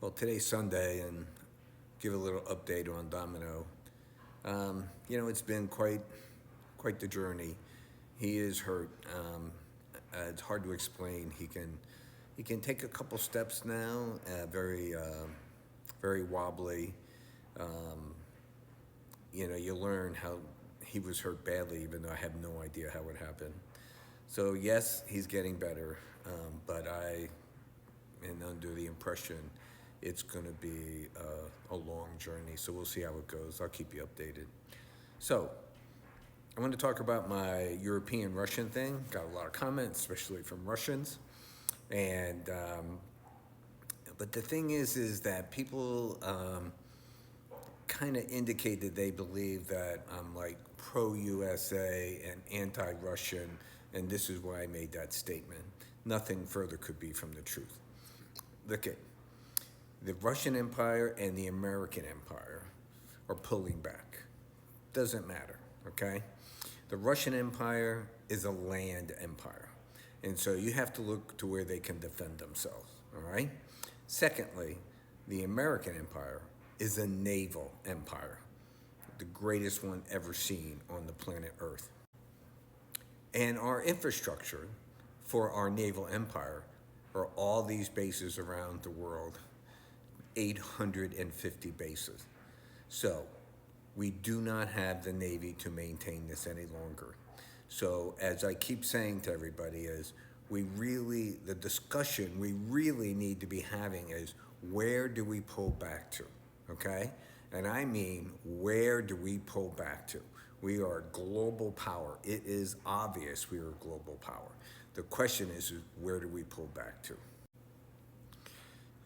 Well, today's Sunday, and give a little update on Domino. It's been quite the journey. He is hurt. It's hard to explain. He can take a couple steps now. Very wobbly. Um, you learn how he was hurt badly, even though I have no idea how it happened. So yes, he's getting better, but I am under the impression it's going to be a long journey. So we'll see how it goes. I'll keep you updated. So I want to talk about my European Russian thing. Got a lot of comments, especially from Russians, and but the thing is that people kind of indicated they believe that I'm like pro-USA and anti-Russian, and this is why I made that statement. Nothing further could be from the truth. Look at the Russian Empire and the American Empire are pulling back. Doesn't matter, okay? The Russian Empire is a land empire, and so you have to look to where they can defend themselves, all right? Secondly, the American Empire is a naval empire, the greatest one ever seen on the planet Earth. And our infrastructure for our naval empire are all these bases around the world, 850 bases. So we do not have the Navy to maintain this any longer. So as I keep saying to everybody is, the discussion we really need to be having is, where do we pull back to, okay? And I mean, where do we pull back to? We are a global power. It is obvious we are a global power. The question is where do we pull back to?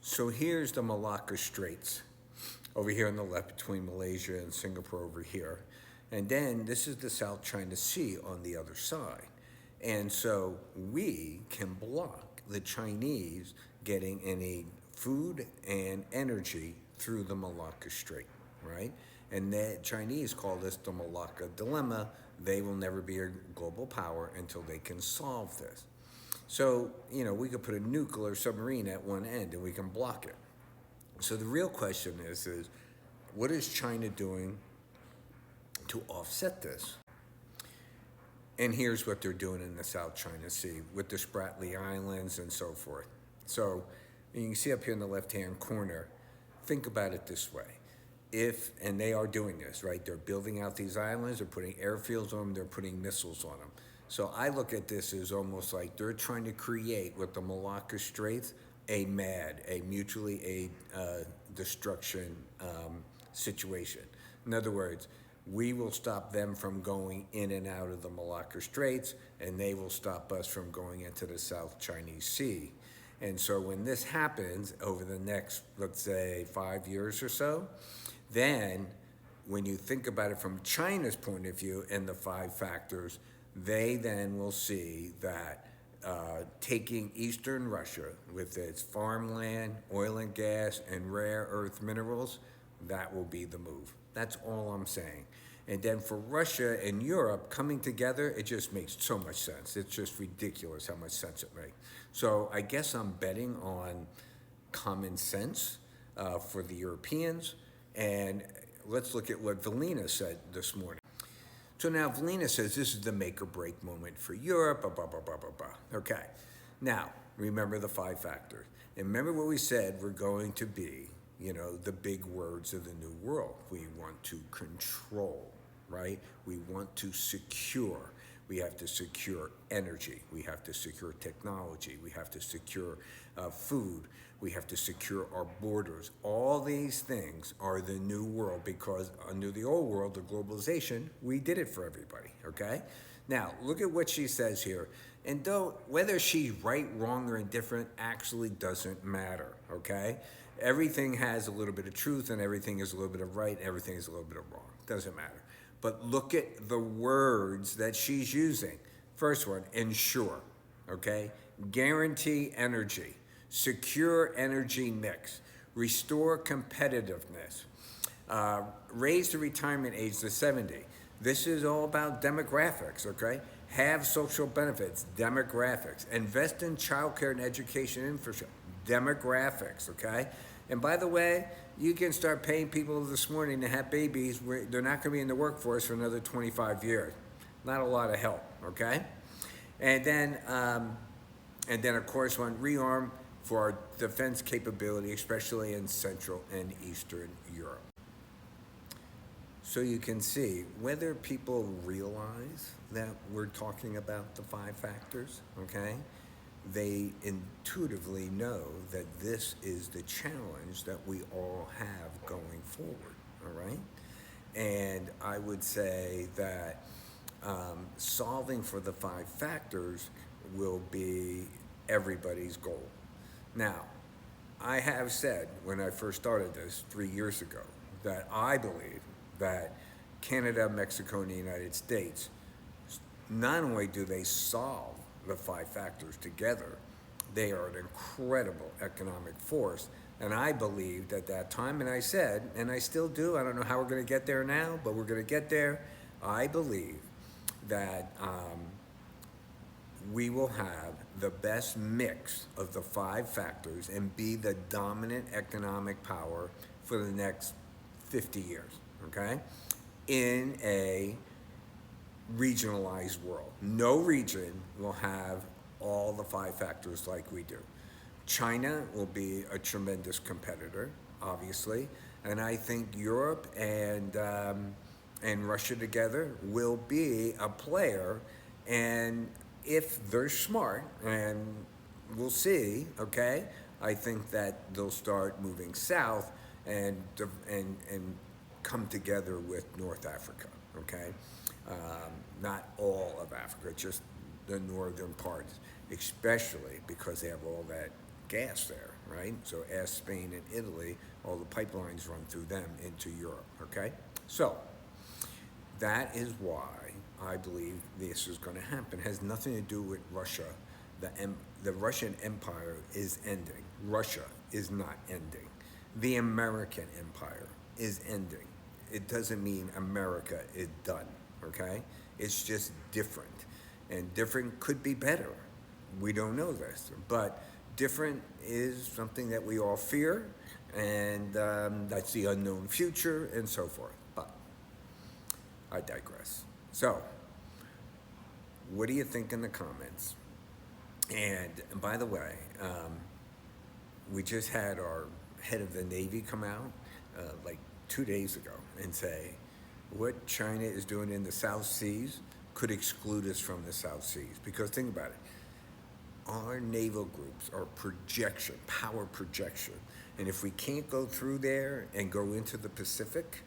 So here's the Malacca Straits, over here on the left between Malaysia and Singapore over here. And then this is the South China Sea on the other side. And so we can block the Chinese getting any food and energy through the Malacca Strait, right? And the Chinese call this the Malacca Dilemma. They will never be a global power until they can solve this. So, we could put a nuclear submarine at one end and we can block it. So the real question is what is China doing to offset this? And here's what they're doing in the South China Sea with the Spratly Islands and so forth. So you can see up here in the left-hand corner, think about it this way. And they are doing this, right? They're building out these islands, they're putting airfields on them, they're putting missiles on them. So I look at this as almost like they're trying to create with the Malacca Straits a MADD, a mutually aid destruction situation. In other words, we will stop them from going in and out of the Malacca Straits, and they will stop us from going into the South Chinese Sea. And so when this happens over the next, let's say, 5 years or so, then when you think about it from China's point of view and the 5 factors, they then will see that taking Eastern Russia with its farmland, oil and gas, and rare earth minerals, that will be the move. That's all I'm saying. And then for Russia and Europe coming together, it just makes so much sense. It's just ridiculous how much sense it makes. So I guess I'm betting on common sense for the Europeans. And let's look at what Valina said this morning. So now Valina says this is the make or break moment for Europe, blah, blah, blah, blah, blah, blah. Okay. Now, remember the 5 factors. And remember what we said we're going to be, the big words of the new world. We want to control, right? We want to secure. We have to secure energy. We have to secure technology. We have to secure food. We have to secure our borders. All these things are the new world because under the old world, the globalization, we did it for everybody, okay? Now, look at what she says here. And whether she's right, wrong, or indifferent actually doesn't matter, okay? Everything has a little bit of truth and everything is a little bit of right, and everything is a little bit of wrong. Doesn't matter. But look at the words that she's using. First one, ensure, okay? Guarantee energy, secure energy mix, restore competitiveness, raise the retirement age to 70. This is all about demographics, okay? Have social benefits, demographics, invest in childcare and education infrastructure, demographics, okay? And by the way, you can start paying people this morning to have babies. They're not going to be in the workforce for another 25 years. Not a lot of help, okay? And then of course, want rearm for our defense capability, especially in Central and Eastern Europe. So you can see whether people realize that we're talking about the 5 factors, okay? They intuitively know that this is the challenge that we all have going forward, all right? And I would say that solving for the 5 factors will be everybody's goal. Now, I have said when I first started this 3 years ago that I believe that Canada, Mexico, and the United States, not only do they solve the 5 factors together, they are an incredible economic force. And I believed at that time, and I said, and I still do, I don't know how we're going to get there now, but we're going to get there. I believe that we will have the best mix of the 5 factors and be the dominant economic power for the next 50 years, okay? In a regionalized world. No region will have all the 5 factors like we do. China will be a tremendous competitor, obviously, and I think Europe and Russia together will be a player, and if they're smart, and we'll see, okay, I think that they'll start moving south and come together with North Africa, okay? Not all of Africa, just the northern parts, especially because they have all that gas there, right? So as Spain and Italy, all the pipelines run through them into Europe, okay? So that is why I believe this is going to happen. It has nothing to do with Russia. The Russian Empire is ending. Russia is not ending. The American Empire is ending. It doesn't mean America is done, okay? It's just different. And different could be better. We don't know this. But different is something that we all fear, and that's the unknown future and so forth. But I digress. So, what do you think in the comments? And by the way, we just had our head of the Navy come out like 2 days ago and say, what China is doing in the South Seas could exclude us from the South Seas. Because think about it, our naval groups are projection, power projection. And if we can't go through there and go into the Pacific,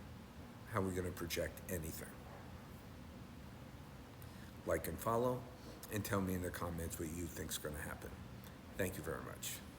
how are we going to project anything? Like and follow, and tell me in the comments what you think is going to happen. Thank you very much.